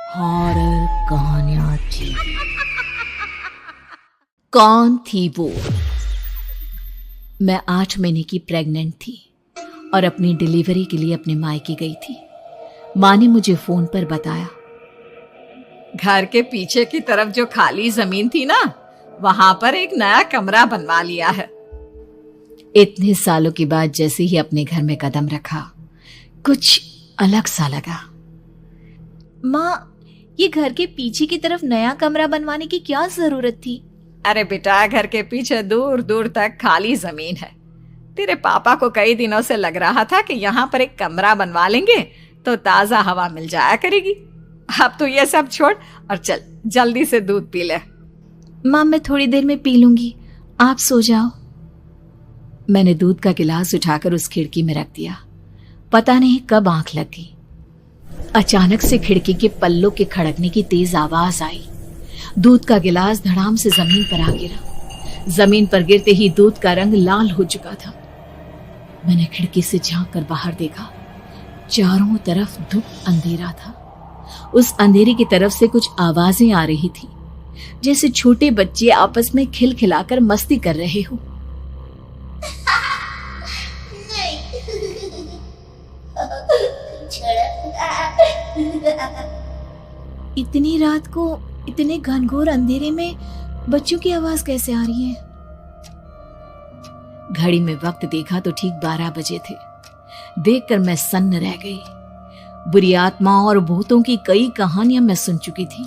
Horror कहानियां थी। कौन थी वो? मैं 8 महीने की प्रेग्नेंट थी और अपनी डिलीवरी के लिए अपने मायके गई थी। माँ ने मुझे फोन पर बताया, घर के पीछे की तरफ जो खाली जमीन थी ना, वहां पर एक नया कमरा बनवा लिया है। इतने सालों के बाद जैसे ही अपने घर में कदम रखा, कुछ अलग सा लगा। माँ, ये घर के पीछे की तरफ नया कमरा बनवाने की क्या जरूरत थी? अरे बेटा, घर के पीछे दूर दूर तक खाली जमीन है। तेरे पापा को कई दिनों से लग रहा था कि यहाँ पर एक कमरा बनवा लेंगे तो ताजा हवा मिल जाया करेगी। अब तो ये सब छोड़ और चल जल्दी से दूध पी ले। माँ, मैं थोड़ी देर में पी लूंगी, आप सो जाओ। मैंने दूध का गिलास उठाकर उस खिड़की में रख दिया। पता नहीं कब आंख लग गई। अचानक से खिड़की के पल्लों के खड़कने की तेज आवाज आई। दूध का गिलास धड़ाम से जमीन पर आ गिरा। जमीन पर गिरते ही दूध का रंग लाल हो चुका था। मैंने खिड़की से झांक कर बाहर देखा। चारों तरफ धूप अंधेरा था। उस अंधेरे की तरफ से कुछ आवाजें आ रही थी, जैसे छोटे बच्चे आपस में खिलखिलाकर मस्ती कर रहे हो। इतनी रात को इतने घनघोर अंधेरे में बच्चों की आवाज कैसे आ रही है? घड़ी में वक्त देखा तो ठीक 12 बजे थे। देखकर मैं सन्न रह गई। बुरी आत्माओं और भूतों की कई कहानियां मैं सुन चुकी थी।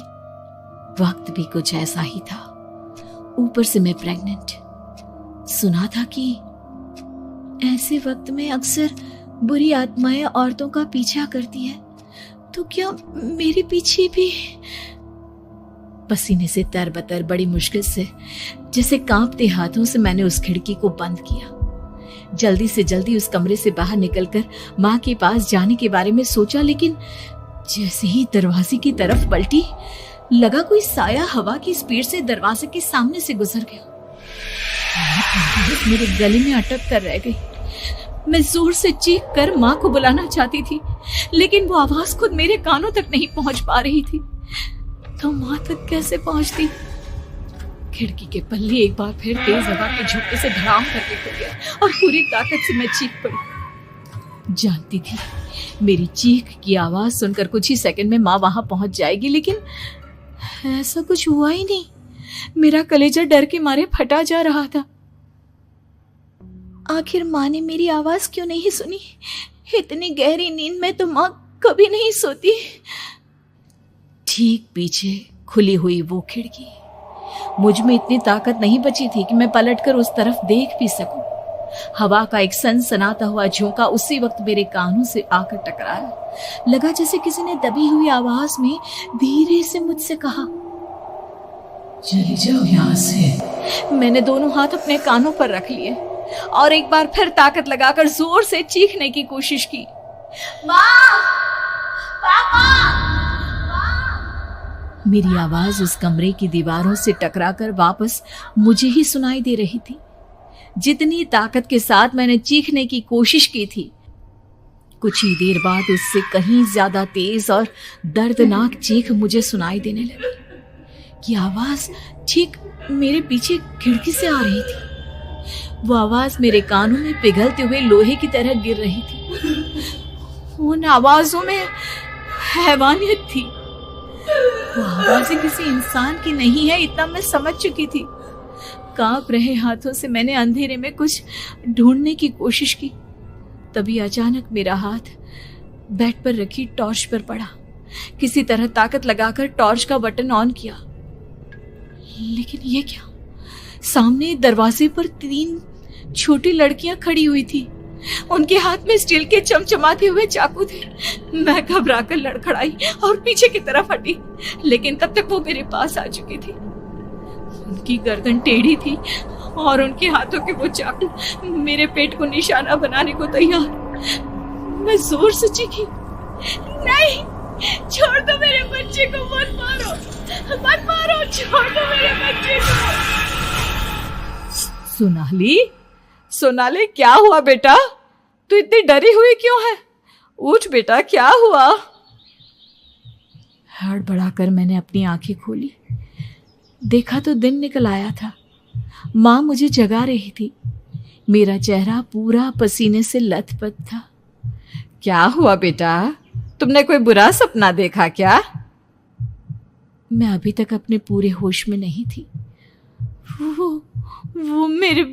वक्त भी कुछ ऐसा ही था। ऊपर से मैं प्रेग्नेंट। सुना था कि ऐसे वक्त में अक्सर बुरी आत्माएं औरतों का पीछा करती है, तो क्या मेरे पीछे भी? पसीने से तरबतर बड़ी मुश्किल से, जैसे कांपते हाथों से मैंने उस खिड़की को बंद किया। जल्दी से जल्दी उस कमरे से बाहर निकलकर माँ के पास जाने के बारे में सोचा, लेकिन जैसे ही दरवाजे की तरफ पलटी, लगा कोई साया हवा की स्पीड से दरवाजे के सामने से गुजर गया। मेरे गले में अटक कर रह गई। मैं जोर से चीख कर माँ को बुलाना चाहती थी, लेकिन वो आवाज खुद मेरे कानों तक नहीं पहुंच पा रही थी। तो माँ तक कैसे पहुंचती? खिड़की के पल्ले एक बार फिर तेज हवा के झोंके से धड़ाम करके खुल गया और पूरी ताकत से मैं चीख पड़ी। जानती थी मेरी चीख की आवाज सुनकर कुछ ही सेकंड में माँ वहां पहुंच जाएगी, लेकिन ऐसा कुछ हुआ ही नहीं। मेरा कलेजा डर के मारे फटा जा रहा था। आखिर माँ ने मेरी आवाज क्यों नहीं सुनी? इतनी गहरी नींद में तो माँ कभी नहीं सोती। ठीक पीछे खुली हुई वो खिड़की। मुझ में इतनी ताकत नहीं बची थी कि मैं पलटकर उस तरफ देख भी सकूं। हवा का एक सनसनाता हुआ झोंका उसी वक्त मेरे कानों से आकर टकराया। लगा जैसे किसी ने दबी हुई आवाज में धीरे से मुझसे कहा, चली जाओ यहाँ से। मैंने दोनों हाथ अपने कानों पर रख लिए और एक बार फिर ताकत लगाकर जोर से चीखने की कोशिश की। माँ! पापा! मेरी आवाज उस कमरे की दीवारों से टकराकर वापस मुझे ही सुनाई दे रही थी। जितनी ताकत के साथ मैंने चीखने की कोशिश की थी, कुछ ही देर बाद उससे कहीं ज्यादा तेज और दर्दनाक चीख मुझे सुनाई देने लगी। कि आवाज ठीक मेरे पीछे खिड़की से आ रही थी। वो आवाज मेरे कानों में पिघलते हुए लोहे की तरह गिर रही थी। उन आवाजों में हैवानियत थी। वो आवाजें किसी इंसान की नहीं है, इतना मैं समझ चुकी थी। कांप रहे हाथों से मैंने अंधेरे में कुछ ढूंढने की कोशिश की। तभी अचानक मेरा हाथ बेड पर रखी टॉर्च पर पड़ा। किसी तरह ताकत लगाकर टॉर्च का बटन ऑन किया, लेकिन ये क्या? सामने दरवाजे पर 3 छोटी लड़कियां खड़ी हुई थी। उनके हाथ में स्टील के चमचमाते हुए चाकू थे। मैं घबराकर लड़खड़ाई और पीछे की तरफ हटी, लेकिन तब तक वो मेरे पास आ चुकी थी। उनकी गर्दन टेढ़ी थी और उनके हाथों के वो चाकू मेरे पेट को निशाना बनाने को तैयार। मैं जोर से चीखी, नहीं, छोड़ दो मेरे बच्चे को, मत मारो, मत मारो, छोड़ दो मेरे बच्चे को। सोनाली, क्या हुआ बेटा? तू इतनी डरी हुई क्यों है? उठ बेटा, क्या हुआ? हड़बड़ाकर मैंने अपनी आंखें खोली। देखा तो दिन निकल आया था। माँ मुझे जगा रही थी। मेरा चेहरा पूरा पसीने से लथपथ था। क्या हुआ बेटा, तुमने कोई बुरा सपना देखा क्या? मैं अभी तक अपने पूरे होश में नहीं थी। वो मेरे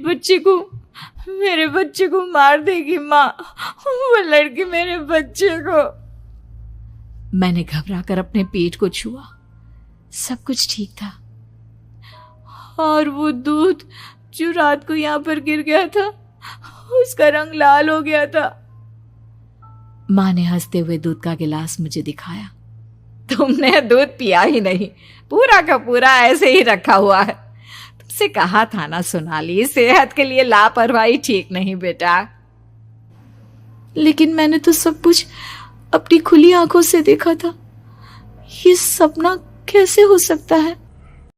बच्चे को मार देगी माँ। वो लड़की मेरे बच्चे को। मैंने घबराकर अपने पेट को छुआ। सब कुछ ठीक था। और वो दूध जो रात को यहाँ पर गिर गया था, उसका रंग लाल हो गया था। माँ ने हंसते हुए दूध का गिलास मुझे दिखाया। तुमने दूध पिया ही नहीं, पूरा का पूरा ऐसे ही रखा हुआ है। तुमसे कहा था ना सोनाली, सेहत के लिए लापरवाही ठीक नहीं बेटा। लेकिन मैंने तो सब कुछ अपनी खुली आंखों से देखा था। ये सपना कैसे हो सकता है?